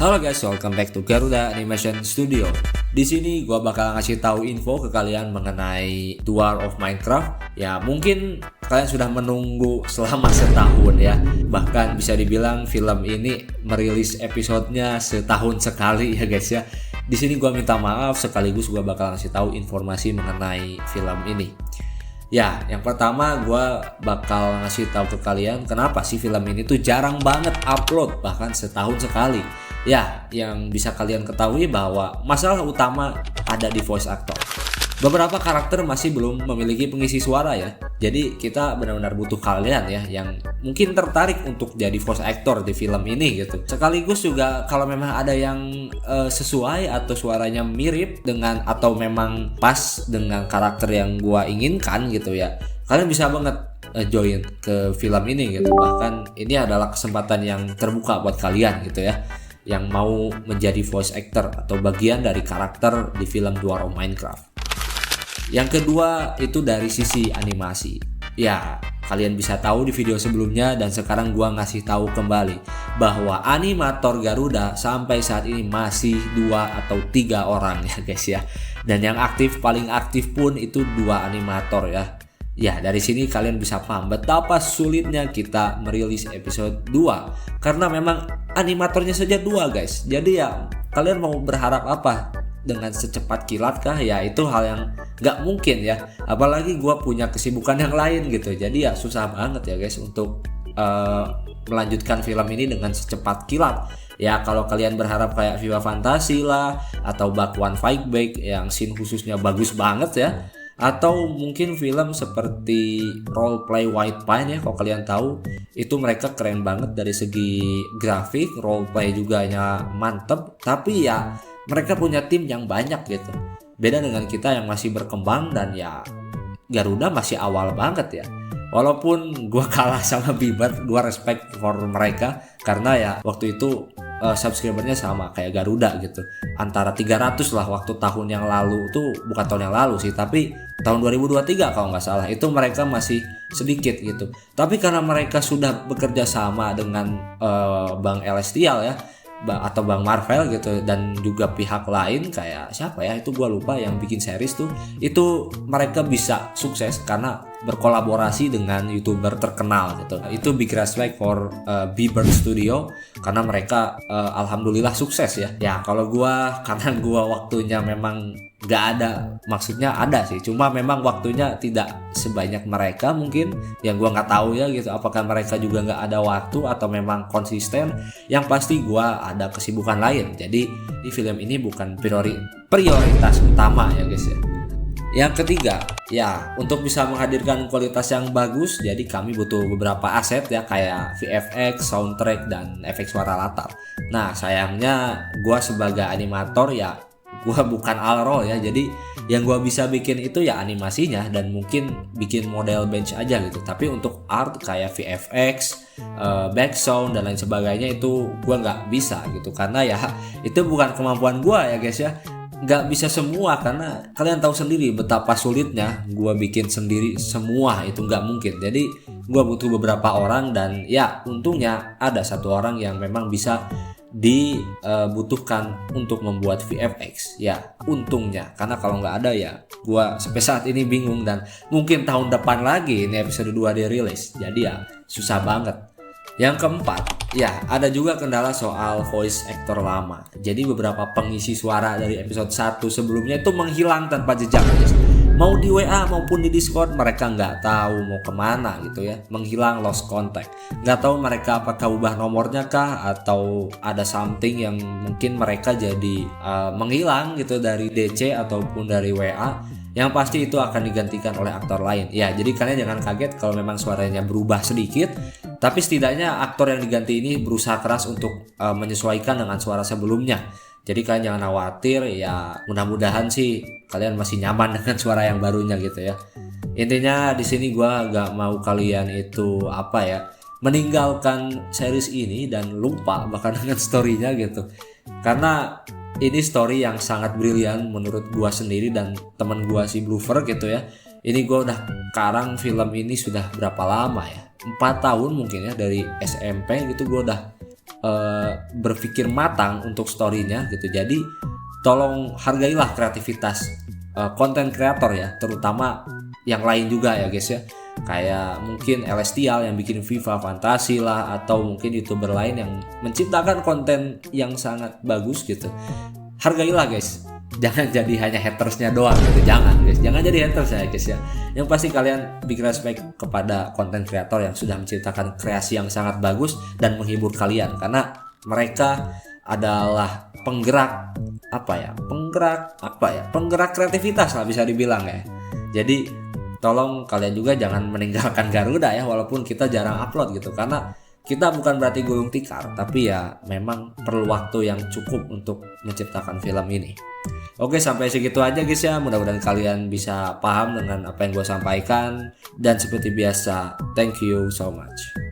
Halo guys, welcome back to Garuda Animation Studio. Di sini gua bakal ngasih tahu info ke kalian mengenai The War of Minecraft. Ya, mungkin kalian sudah menunggu selama setahun ya. Bahkan bisa dibilang film ini merilis episodenya setahun sekali ya guys ya. Di sini gua minta maaf sekaligus gua bakal ngasih tahu informasi mengenai film ini. Ya, yang pertama gue bakal ngasih tahu ke kalian kenapa sih film ini tuh jarang banget upload, bahkan setahun sekali. Ya, yang bisa kalian ketahui bahwa masalah utama ada di voice actor. Beberapa karakter masih belum memiliki pengisi suara ya. Jadi kita benar-benar butuh kalian ya yang mungkin tertarik untuk jadi voice actor di film ini gitu. Sekaligus juga kalau memang ada yang sesuai atau suaranya mirip dengan atau memang pas dengan karakter yang gua inginkan gitu ya. Kalian bisa banget join ke film ini gitu. Bahkan ini adalah kesempatan yang terbuka buat kalian gitu ya, yang mau menjadi voice actor atau bagian dari karakter di film The War of Minecraft. Yang kedua itu dari sisi animasi. Ya, kalian bisa tahu di video sebelumnya dan sekarang gua ngasih tahu kembali bahwa animator Garuda sampai saat ini masih 2 atau 3 orang ya guys ya. Dan yang aktif, paling aktif pun itu 2 animator ya. Ya, dari sini kalian bisa paham betapa sulitnya kita merilis episode 2 karena memang animatornya saja 2 guys. Jadi ya, kalian mau berharap apa? Dengan secepat kilat kah? Ya itu hal yang gak mungkin ya. Apalagi gue punya kesibukan yang lain gitu. Jadi ya susah banget ya guys untuk melanjutkan film ini dengan secepat kilat. Ya kalau kalian berharap kayak Viva Fantasy lah atau Bakwan Fight Back yang scene khususnya bagus banget ya, atau mungkin film seperti Role Play White Pine ya, kalau kalian tahu itu mereka keren banget dari segi grafik, role play juga mantep. Tapi ya mereka punya tim yang banyak gitu. Beda dengan kita yang masih berkembang dan ya Garuda masih awal banget ya. Walaupun gue kalah sama Bieber, gue respect for mereka karena ya waktu itu subscribernya sama kayak Garuda gitu. Antara 300 lah waktu tahun yang lalu tuh, bukan tahun yang lalu sih, tapi tahun 2023 kalau nggak salah. Itu mereka masih sedikit gitu. Tapi karena mereka sudah bekerja sama dengan Bang Elestial ya, atau Bang Marvel gitu, dan juga pihak lain kayak siapa ya itu gua lupa yang bikin series tuh, itu mereka bisa sukses karena berkolaborasi dengan YouTuber terkenal gitu. Itu big respect for Bieber Studio karena mereka alhamdulillah sukses ya. Ya kalau gua karena gua waktunya memang gak ada, maksudnya ada sih, cuma memang waktunya tidak sebanyak mereka mungkin, yang gua nggak tahu ya gitu, apakah mereka juga nggak ada waktu atau memang konsisten. Yang pasti gua ada kesibukan lain, jadi di film ini bukan prioritas utama ya guys ya. Yang ketiga ya, untuk bisa menghadirkan kualitas yang bagus, jadi kami butuh beberapa aset ya kayak VFX, soundtrack, dan efek suara latar. Nah sayangnya gua sebagai animator ya gua bukan Alro ya, jadi yang gua bisa bikin itu ya animasinya dan mungkin bikin model bench aja gitu. Tapi untuk art kayak VFX, background dan lain sebagainya itu gua nggak bisa gitu karena ya itu bukan kemampuan gua ya guys ya. Nggak bisa semua karena kalian tahu sendiri betapa sulitnya gua bikin sendiri semua, itu nggak mungkin. Jadi gua butuh beberapa orang dan ya untungnya ada 1 orang yang memang bisa dibutuhkan untuk membuat VFX ya, untungnya. Karena kalau nggak ada ya gua sampai saat ini bingung dan mungkin tahun depan lagi ini episode 2 dirilis, jadi ya susah banget. Yang keempat ya, ada juga kendala soal voice actor lama. Jadi beberapa pengisi suara dari episode 1 sebelumnya itu menghilang tanpa jejak guys. Mau di WA maupun di Discord mereka nggak tahu mau kemana gitu ya, menghilang, lost contact. Nggak tahu mereka apakah ubah nomornya kah atau ada something yang mungkin mereka jadi menghilang gitu dari DC ataupun dari WA. Yang pasti itu akan digantikan oleh aktor lain ya. Jadi kalian jangan kaget kalau memang suaranya berubah sedikit, tapi setidaknya aktor yang diganti ini berusaha keras untuk menyesuaikan dengan suara sebelumnya. Jadi kalian jangan khawatir ya, mudah-mudahan sih kalian masih nyaman dengan suara yang barunya gitu ya. Intinya di sini gua gak mau kalian itu meninggalkan series ini dan lupa bahkan dengan story-nya gitu. Karena ini story yang sangat brilian menurut gua sendiri dan teman gua si Bluever gitu ya. Ini gua udah karang film ini sudah berapa lama ya? 4 tahun mungkin ya, dari SMP gitu gua udah berpikir matang untuk story-nya gitu. Jadi tolong hargailah kreativitas konten kreator ya, terutama yang lain juga ya guys ya. Kayak mungkin Elestial yang bikin FIFA Fantasi lah, atau mungkin YouTuber lain yang menciptakan konten yang sangat bagus gitu. Hargailah guys. Jangan jadi hanya hatersnya doang gitu. Jangan guys, jangan jadi haters ya guys ya. Yang pasti kalian big respect kepada konten kreator yang sudah menciptakan kreasi yang sangat bagus dan menghibur kalian, karena mereka adalah penggerak penggerak kreativitas lah bisa dibilang ya. Jadi tolong kalian juga jangan meninggalkan Garuda ya, walaupun kita jarang upload gitu, karena kita bukan berarti gulung tikar, tapi ya memang perlu waktu yang cukup untuk menciptakan film ini. Oke, sampai segitu aja guys ya. Mudah-mudahan kalian bisa paham dengan apa yang gue sampaikan. Dan seperti biasa, thank you so much.